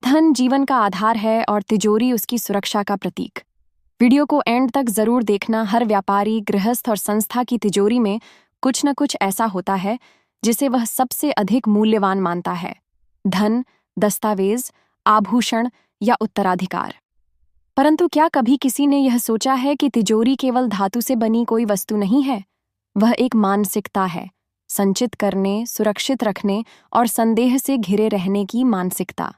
धन जीवन का आधार है और तिजोरी उसकी सुरक्षा का प्रतीक। वीडियो को एंड तक जरूर देखना। हर व्यापारी, गृहस्थ और संस्था की तिजोरी में कुछ न कुछ ऐसा होता है जिसे वह सबसे अधिक मूल्यवान मानता है। धन, दस्तावेज, आभूषण या उत्तराधिकार। परंतु क्या कभी किसी ने यह सोचा है कि तिजोरी केवल धातु से बनी कोई वस्तु नहीं है? वह एक मानसिकता है। संचित करने, सुरक्षित रखने और संदेह से घिरे रहने की मानसिकता।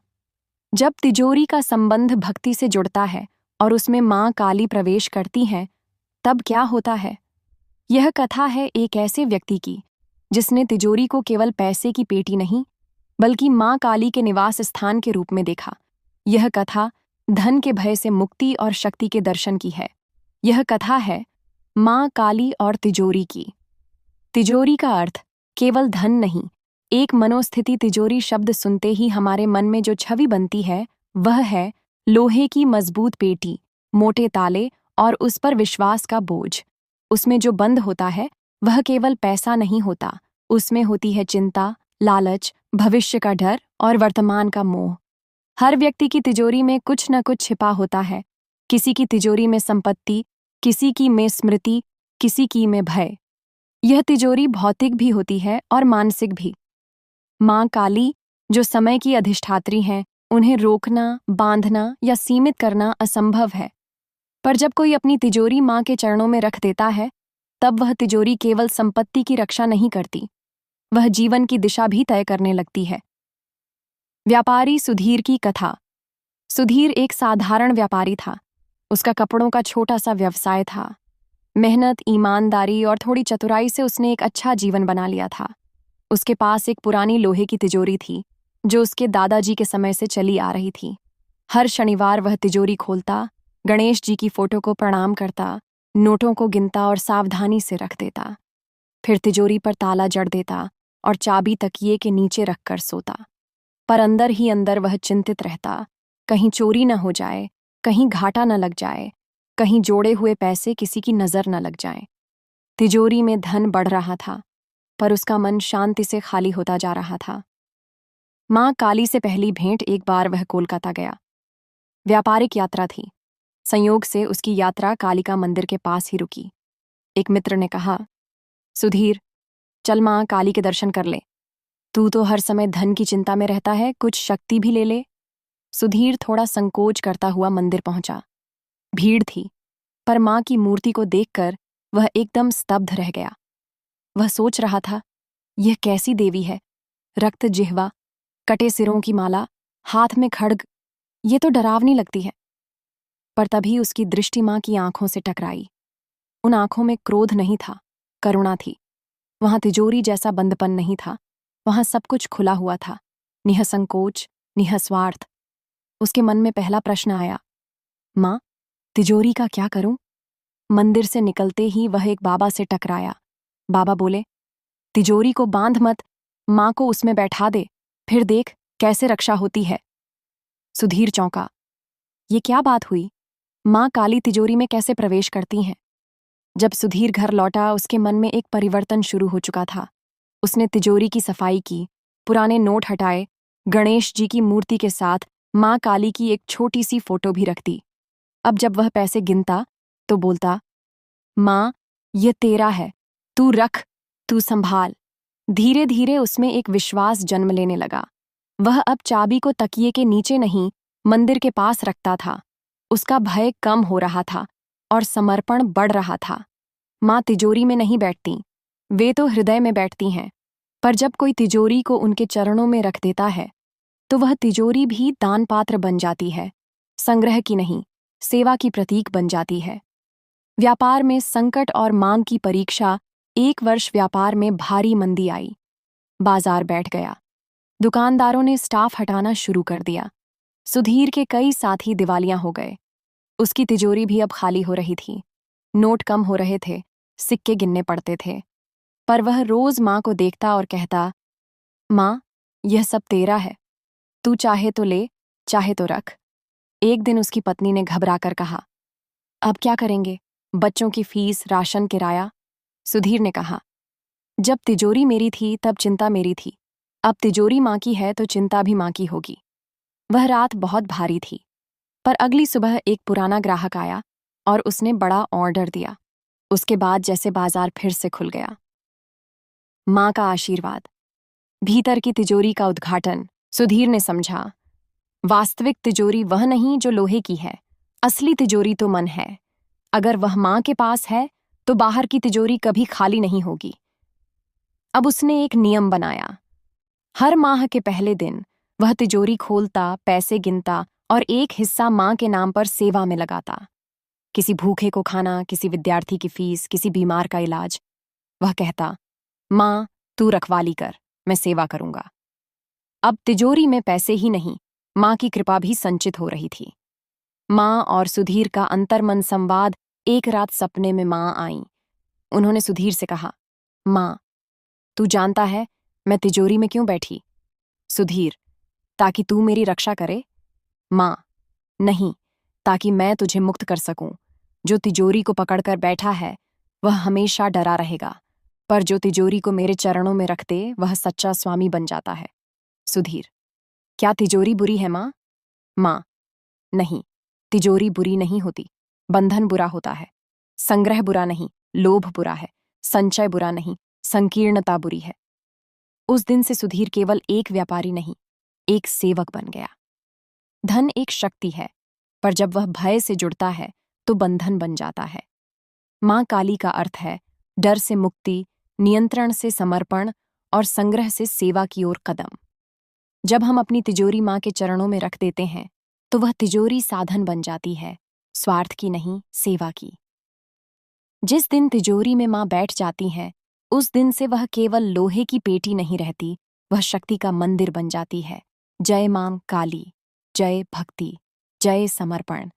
जब तिजोरी का संबंध भक्ति से जुड़ता है और उसमें मां काली प्रवेश करती हैं, तब क्या होता है? यह कथा है एक ऐसे व्यक्ति की जिसने तिजोरी को केवल पैसे की पेटी नहीं, बल्कि मां काली के निवास स्थान के रूप में देखा। यह कथा धन के भय से मुक्ति और शक्ति के दर्शन की है। यह कथा है मां काली और तिजोरी की। तिजोरी का अर्थ केवल धन नहीं, एक मनोस्थिति। तिजोरी शब्द सुनते ही हमारे मन में जो छवि बनती है वह है लोहे की मजबूत पेटी, मोटे ताले और उस पर विश्वास का बोझ। उसमें जो बंद होता है वह केवल पैसा नहीं होता, उसमें होती है चिंता, लालच, भविष्य का डर और वर्तमान का मोह। हर व्यक्ति की तिजोरी में कुछ न कुछ छिपा होता है। किसी की तिजोरी में संपत्ति, किसी की में स्मृति, किसी की में भय। यह तिजोरी भौतिक भी होती है और मानसिक भी। मां काली, जो समय की अधिष्ठात्री हैं, उन्हें रोकना, बांधना या सीमित करना असंभव है। पर जब कोई अपनी तिजोरी मां के चरणों में रख देता है, तब वह तिजोरी केवल संपत्ति की रक्षा नहीं करती, वह जीवन की दिशा भी तय करने लगती है। व्यापारी सुधीर की कथा। सुधीर एक साधारण व्यापारी था। उसका कपड़ों का छोटा सा व्यवसाय था। मेहनत, ईमानदारी और थोड़ी चतुराई से उसने एक अच्छा जीवन बना लिया था। उसके पास एक पुरानी लोहे की तिजोरी थी जो उसके दादाजी के समय से चली आ रही थी। हर शनिवार वह तिजोरी खोलता, गणेश जी की फोटो को प्रणाम करता, नोटों को गिनता और सावधानी से रख देता। फिर तिजोरी पर ताला जड़ देता और चाबी तकिए के नीचे रखकर सोता। पर अंदर ही अंदर वह चिंतित रहता, कहीं चोरी न हो जाए, कहीं घाटा न लग जाए, कहीं जोड़े हुए पैसे किसी की नजर न लग जाए। तिजोरी में धन बढ़ रहा था, पर उसका मन शांति से खाली होता जा रहा था। मां काली से पहली भेंट एक बार वह कोलकाता गया। व्यापारिक यात्रा थी। संयोग से उसकी यात्रा कालिका मंदिर के पास ही रुकी। एक मित्र ने कहा, सुधीर, चल मां काली के दर्शन कर ले। तू तो हर समय धन की चिंता में रहता है, कुछ शक्ति भी ले ले। सुधीर थोड़ा संकोच करता हुआ मंदिर पहुंचा। भीड़ थी, पर मां की मूर्ति को देखकर वह एकदम स्तब्ध रह गया। वह सोच रहा था, यह कैसी देवी है? रक्त जिह्वा, कटे सिरों की माला, हाथ में खड्ग, ये तो डरावनी लगती है। पर तभी उसकी दृष्टि मां की आंखों से टकराई। उन आंखों में क्रोध नहीं था, करुणा थी। वहां तिजोरी जैसा बंदपन नहीं था, वहां सब कुछ खुला हुआ था, निःसंकोच, निःस्वार्थ। उसके मन में पहला प्रश्न आया, मां, तिजोरी का क्या करूं? मंदिर से निकलते ही वह एक बाबा से टकराया। बाबा बोले, तिजोरी को बांध मत, मां को उसमें बैठा दे, फिर देख कैसे रक्षा होती है। सुधीर चौंका। ये क्या बात हुई? मां काली तिजोरी में कैसे प्रवेश करती हैं? जब सुधीर घर लौटा, उसके मन में एक परिवर्तन शुरू हो चुका था। उसने तिजोरी की सफाई की, पुराने नोट हटाए, गणेश जी की मूर्ति के साथ मां काली की एक छोटी सी फोटो भी रख दी। अब जब वह पैसे गिनता तो बोलता, मां, ये तेरा है, तू रख, तू संभाल। धीरे धीरे उसमें एक विश्वास जन्म लेने लगा। वह अब चाबी को तकिए के नीचे नहीं, मंदिर के पास रखता था। उसका भय कम हो रहा था और समर्पण बढ़ रहा था। मां तिजोरी में नहीं बैठती, वे तो हृदय में बैठती हैं। पर जब कोई तिजोरी को उनके चरणों में रख देता है, तो वह तिजोरी भी दान पात्र बन जाती है, संग्रह की नहीं, सेवा की प्रतीक बन जाती है। व्यापार में संकट और मांग की परीक्षा। एक वर्ष व्यापार में भारी मंदी आई। बाजार बैठ गया। दुकानदारों ने स्टाफ हटाना शुरू कर दिया। सुधीर के कई साथी दिवालियां हो गए। उसकी तिजोरी भी अब खाली हो रही थी। नोट कम हो रहे थे, सिक्के गिनने पड़ते थे। पर वह रोज मां को देखता और कहता, मां, यह सब तेरा है, तू चाहे तो ले, चाहे तो रख। एक दिन उसकी पत्नी ने घबराकर कहा, अब क्या करेंगे? बच्चों की फीस, राशन, किराया। सुधीर ने कहा, जब तिजोरी मेरी थी तब चिंता मेरी थी, अब तिजोरी मां की है तो चिंता भी मां की होगी। वह रात बहुत भारी थी, पर अगली सुबह एक पुराना ग्राहक आया और उसने बड़ा ऑर्डर दिया। उसके बाद जैसे बाजार फिर से खुल गया। माँ का आशीर्वाद। भीतर की तिजोरी का उद्घाटन। सुधीर ने समझा, वास्तविक तिजोरी वह नहीं जो लोहे की है, असली तिजोरी तो मन है। अगर वह माँ के पास है तो बाहर की तिजोरी कभी खाली नहीं होगी। अब उसने एक नियम बनाया। हर माह के पहले दिन वह तिजोरी खोलता, पैसे गिनता और एक हिस्सा माँ के नाम पर सेवा में लगाता। किसी भूखे को खाना, किसी विद्यार्थी की फीस, किसी बीमार का इलाज। वह कहता, माँ तू रखवाली कर, मैं सेवा करूंगा। अब तिजोरी में पैसे ही नहीं, माँ की कृपा भी संचित हो रही थी। माँ और सुधीर का अंतर्मन संवाद। एक रात सपने में माँ आईं। उन्होंने सुधीर से कहा, माँ तू जानता है मैं तिजोरी में क्यों बैठी? सुधीर, ताकि तू मेरी रक्षा करे। माँ, नहीं, ताकि मैं तुझे मुक्त कर सकूं। जो तिजोरी को पकड़कर बैठा है वह हमेशा डरा रहेगा, पर जो तिजोरी को मेरे चरणों में रख दे वह सच्चा स्वामी बन जाता है। सुधीर, क्या तिजोरी बुरी है माँ? माँ, नहीं, तिजोरी बुरी नहीं होती, बंधन बुरा होता है। संग्रह बुरा नहीं, लोभ बुरा है। संचय बुरा नहीं, संकीर्णता बुरी है। उस दिन से सुधीर केवल एक व्यापारी नहीं, एक सेवक बन गया। धन एक शक्ति है, पर जब वह भय से जुड़ता है तो बंधन बन जाता है। माँ काली का अर्थ है डर से मुक्ति, नियंत्रण से समर्पण और संग्रह से सेवा की ओर कदम। जब हम अपनी तिजोरी माँ के चरणों में रख देते हैं तो वह तिजोरी साधन बन जाती है, स्वार्थ की नहीं, सेवा की। जिस दिन तिजोरी में माँ बैठ जाती है, उस दिन से वह केवल लोहे की पेटी नहीं रहती, वह शक्ति का मंदिर बन जाती है। जय मां काली, जय भक्ति, जय समर्पण।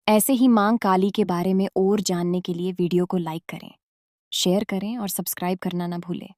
ऐसे ही मां काली के बारे में और जानने के लिए वीडियो को लाइक करें, शेयर करें और सब्सक्राइब करना ना भूलें।